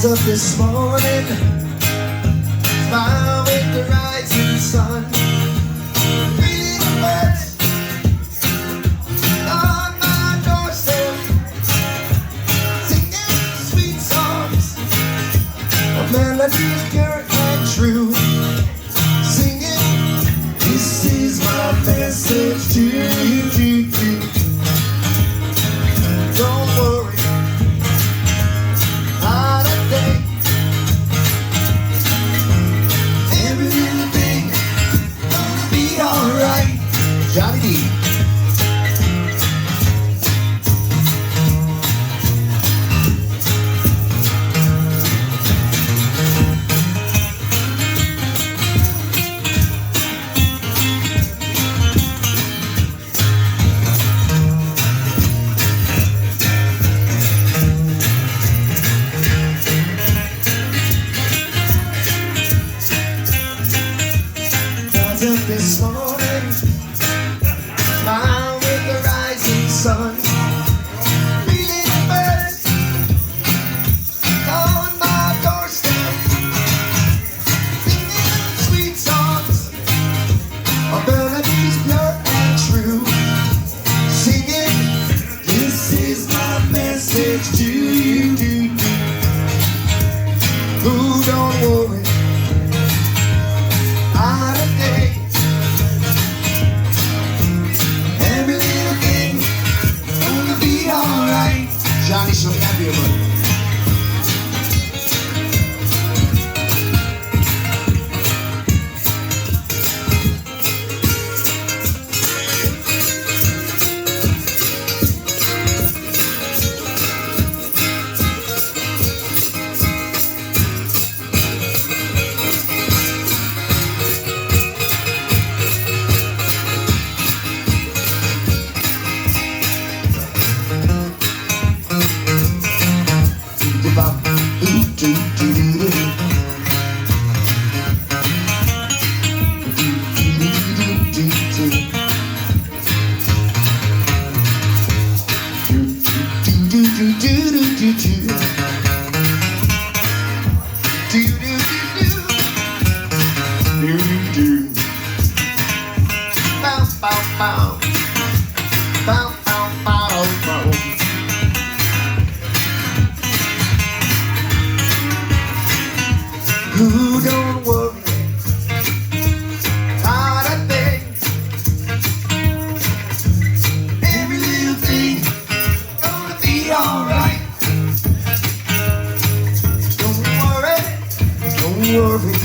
Rise up this morning, smile with the rising sun. Three little birds on my doorstep, singing sweet songs of melodies pure and true. Singing, this is my message to you. Don't worry. Johnny D. Rise up this morning, smile with the rising sun. Three little birds on my doorstep, singing sweet songs of melodies pure and true. Singing, this is my message to you. Who don't worry, out of day. Johnny, show me that beer, buddy. Who don't worry about a thing? Every little thing gonna be alright. Don't worry, don't worry